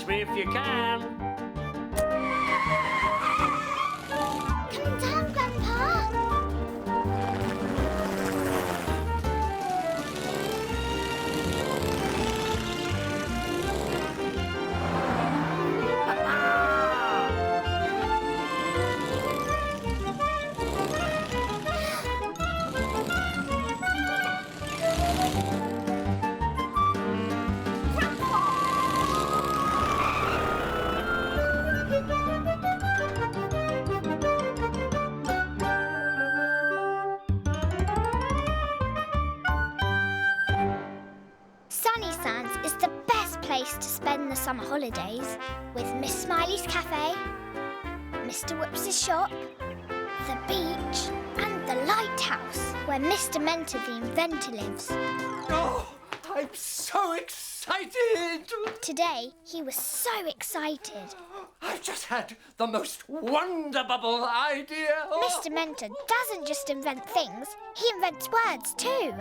Catch me if you can. Come down, Grandpa. Sunny Sands is the best place to spend the summer holidays, with Miss Smiley's cafe, Mr. Whoops' shop, the beach and the lighthouse where Mr. Mentor the inventor lives. Oh, I'm so excited! Today he was so excited. I've just had the most wonderbubble idea. Mr. Mentor doesn't just invent things, he invents words too.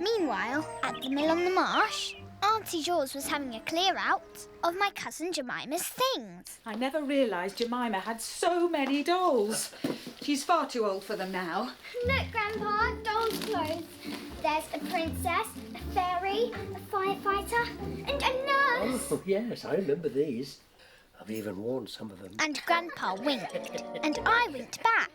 Meanwhile, at the mill on the marsh, Auntie Jaws was having a clear-out of my cousin Jemima's things. I never realised Jemima had so many dolls. She's far too old for them now. Look, Grandpa, dolls' clothes. There's a princess, a fairy, a firefighter, and a nurse. Oh, yes, I remember these. I've even worn some of them. And Grandpa winked, and I winked back,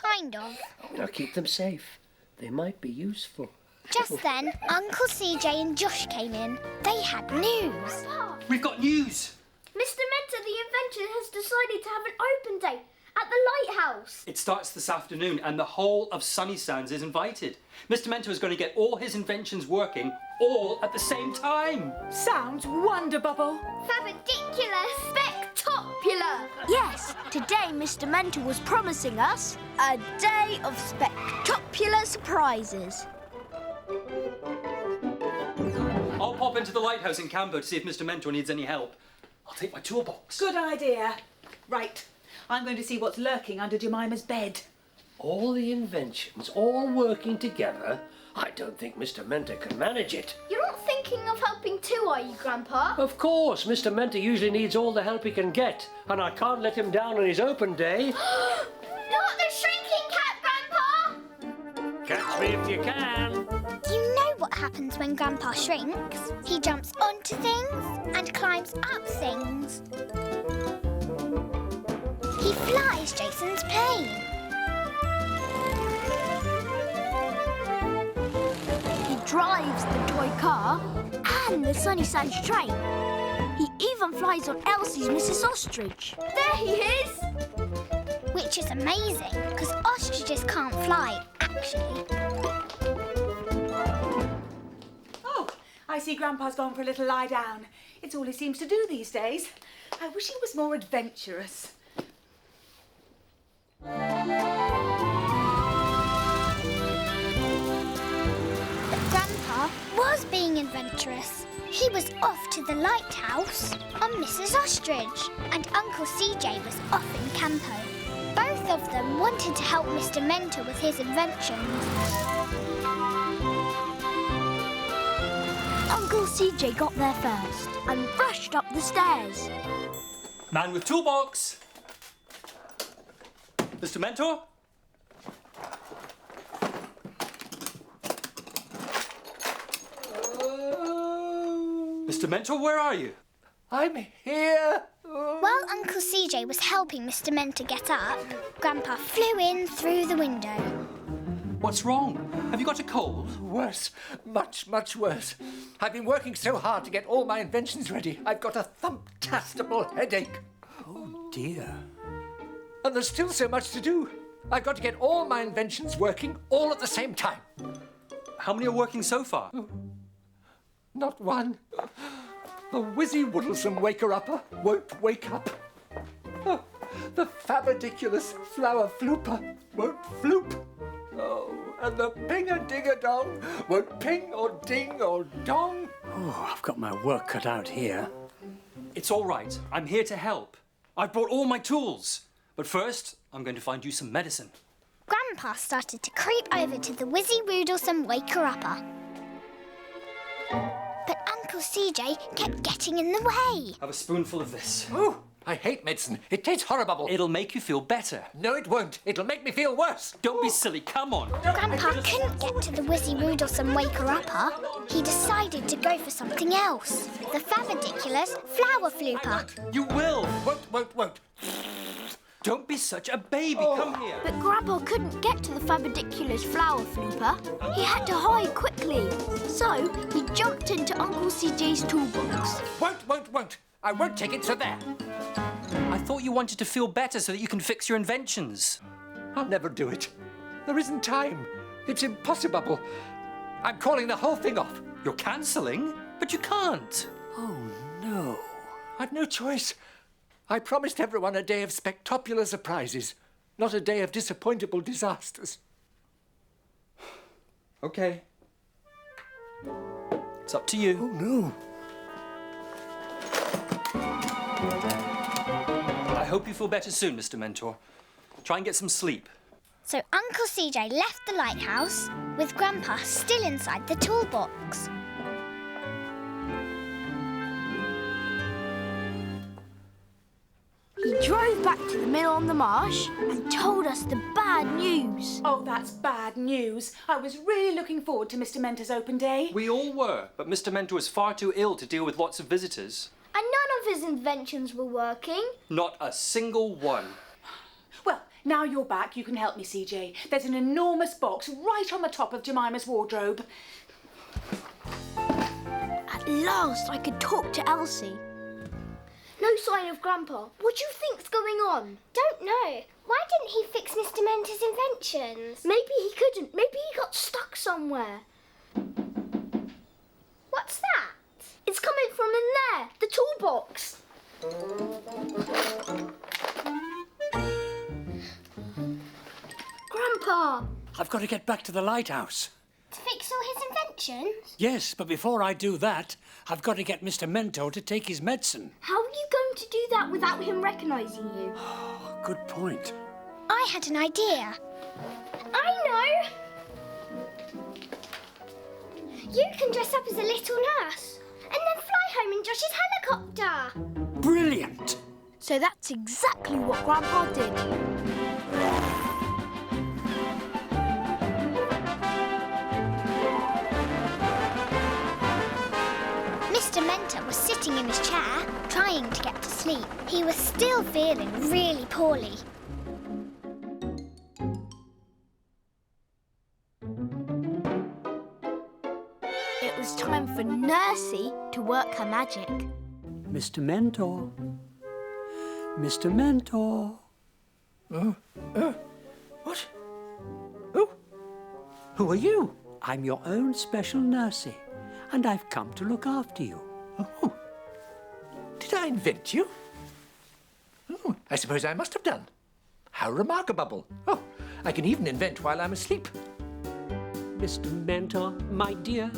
kind of. Now keep them safe. They might be useful. Just then, Uncle CJ and Josh came in. They had news. We've got news! Mr. Mentor, the inventor, has decided to have an open day at the lighthouse. It starts this afternoon and the whole of Sunny Sands is invited. Mr. Mentor is going to get all his inventions working all at the same time. Sounds wonderbubble. Fabadiculous! Spectopular! Yes, today Mr. Mentor was promising us a day of spectacular surprises. I'll pop into the lighthouse in Cambo to see if Mr. Mentor needs any help. I'll take my toolbox. Good idea. Right, I'm going to see what's lurking under Jemima's bed. All the inventions all working together. I don't think Mr. Mentor can manage it. You're not thinking of helping too, are you, Grandpa? Of course, Mr. Mentor usually needs all the help he can get, and I can't let him down on his open day. Not the shrinking cat, Grandpa! Catch me if you can. You know what happens when Grandpa shrinks? He jumps onto things and climbs up things. He flies Jason's plane. He drives the toy car and the Sunny Sands train. He even flies on Elsie's Mrs. Ostrich. There he is! Which is amazing, because ostriches can't fly, actually. Oh, I see Grandpa's gone for a little lie down. It's all he seems to do these days. I wish he was more adventurous. But Grandpa was being adventurous. He was off to the lighthouse on Mrs. Ostrich, and Uncle CJ was off in Campo. Both of them wanted to help Mr. Mentor with his inventions. Uncle CJ got there first and rushed up the stairs. Man with toolbox. Mr. Mentor? Mr. Mentor, where are you? I'm here. While Uncle CJ was helping Mr. Mentor get up, Grandpa flew in through the window. What's wrong? Have you got a cold? Worse, much, much worse. I've been working so hard to get all my inventions ready. I've got a thumptastable headache. Oh, dear. And there's still so much to do. I've got to get all my inventions working all at the same time. How many are working so far? Not one. The Whizzy-Woodlesome Waker-Upper won't wake up. Oh, the Fabadiculous Flower Flooper won't floop. Oh, and the Ping-a-ding-a-dong won't ping or ding or dong. Oh, I've got my work cut out here. It's all right. I'm here to help. I've brought all my tools. But first, I'm going to find you some medicine. Grandpa started to creep over to the Whizzy-Woodlesome Waker-Upper. But Uncle CJ kept getting in the way. Have a spoonful of this. Oh, I hate medicine. It tastes horrible. It'll make you feel better. No, it won't. It'll make me feel worse. Don't be silly, come on. Grandpa couldn't get to the Wizzy Woodlesome Waker-Upper. He decided to go for something else. The Fabadiculous Flower Flooper. You will. Won't. Don't be such a baby, come here. But Grandpa couldn't get to the Fabadiculous flower flooper. He had to hide quickly. So he jumped into Uncle CJ's toolbox. Won't. I won't take it, so there. I thought you wanted to feel better so that you can fix your inventions. I'll never do it. There isn't time. It's impossible. I'm calling the whole thing off. You're cancelling? But you can't. Oh, no. I've no choice. I promised everyone a day of spectacular surprises, not a day of disappointable disasters. Okay. It's up to you. Oh, no. I hope you feel better soon, Mr. Mentor. Try and get some sleep. So Uncle CJ left the lighthouse with Grandpa still inside the toolbox. He drove back to the mill on the marsh and told us the bad news. Oh, that's bad news. I was really looking forward to Mr. Mentor's open day. We all were, but Mr. Mentor was far too ill to deal with lots of visitors. And none of his inventions were working. Not a single one. Well, now you're back, you can help me, CJ. There's an enormous box right on the top of Jemima's wardrobe. At last I could talk to Elsie. No sign of Grandpa. What do you think's going on? Don't know. Why didn't he fix Mr. Mentor's inventions? Maybe he couldn't. Maybe he got stuck somewhere. What's that? It's coming from in there, the toolbox. Grandpa! I've got to get back to the lighthouse. To fix all his inventions? Yes, but before I do that, I've got to get Mr. Mentor to take his medicine. How are you going to do that without him recognising you? Good point. I had an idea. I know! You can dress up as a little nurse and then fly home in Josh's helicopter. Brilliant! So that's exactly what Grandpa did. Mr. Mentor was sitting in his chair, trying to get to sleep. He was still feeling really poorly. It was time for Nursey to work her magic. Mr. Mentor. Mr. Mentor. What? Oh, who are you? I'm your own special nursey, and I've come to look after you. Oh, did I invent you? Oh, I suppose I must have done. How remarkable. Oh, I can even invent while I'm asleep. Mr. Mentor, my dear,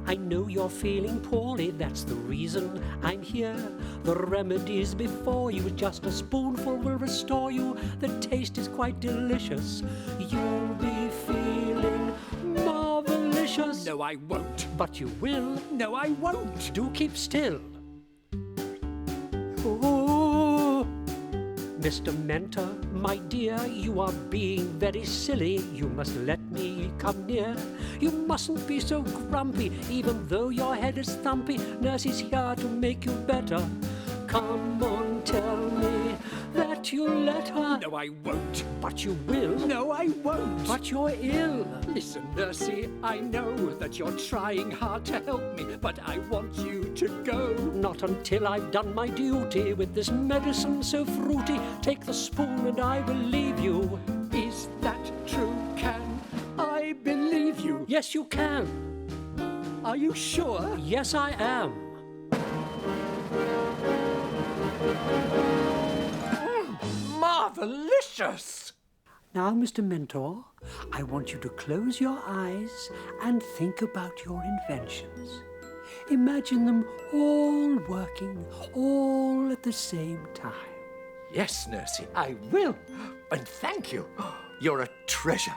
I know you're feeling poorly, that's the reason I'm here. The remedy's before you, just a spoonful will restore you. The taste is quite delicious, you'll be feeling marvelicious. No, I won't. But you will. No, I won't. Do keep still. Oh, Mr. Mentor, my dear, you are being very silly. You must let me come near. You mustn't be so grumpy, even though your head is thumpy. Nurse is here to make you better. Come on, tell me that you'll let her. no, I won't. But you will. No, I won't. But you're ill. Listen, Nursey, I know that you're trying hard to help me, but I want you to go. Not until I've done my duty with this medicine so fruity. Take the spoon and I will leave you. Is that true? Can I believe you? Yes, you can. Are you sure? Yes, I am. Marvelicious! Now, Mr. Mentor, I want you to close your eyes and think about your inventions. Imagine them all working, all at the same time. Yes, Nursey, I will. And thank you. You're a treasure.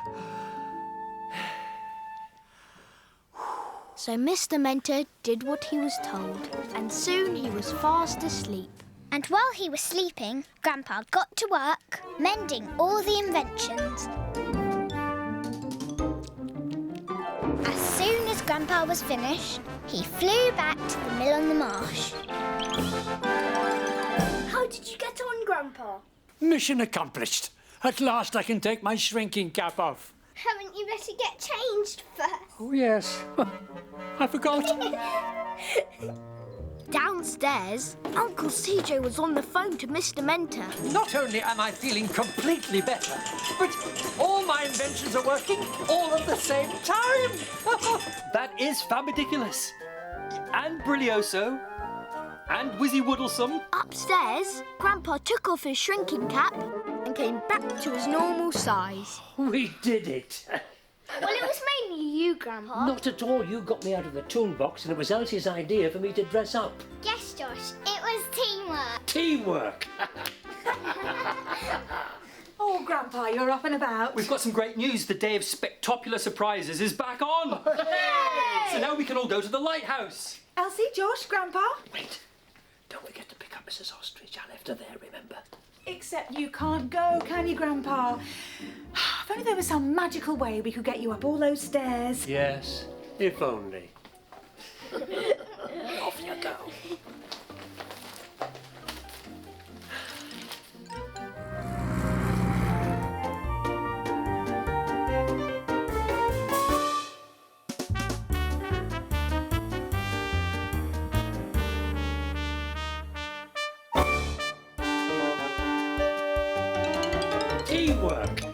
So Mr. Mentor did what he was told, and soon he was fast asleep. And while he was sleeping, Grandpa got to work mending all the inventions. As soon as Grandpa was finished, he flew back to the mill on the marsh. How did you get on, Grandpa? Mission accomplished. At last I can take my shrinking cap off. Haven't you better get changed first? Oh, yes. I forgot. Downstairs, Uncle CJ was on the phone to Mr. Mentor. Not only am I feeling completely better, but all my inventions are working all at the same time. That is fabadiculous. And brilioso. And whizzy woodlesome. Upstairs, Grandpa took off his shrinking cap and came back to his normal size. We did it. Well, it was mainly you, Grandpa. Not at all. You got me out of the toolbox, and it was Elsie's idea for me to dress up. Yes, Josh, it was teamwork. Teamwork. Oh, Grandpa, you're up and about. We've got some great news. The day of Spectopular surprises is back on. So now we can all go to the lighthouse. Elsie, Josh, Grandpa. Wait. Don't forget to pick up Mrs. Ostrich. I left her there, remember? Except you can't go, can you, Grandpa? If only there was some magical way we could get you up all those stairs. Yes, if only. Off you go. Teamwork.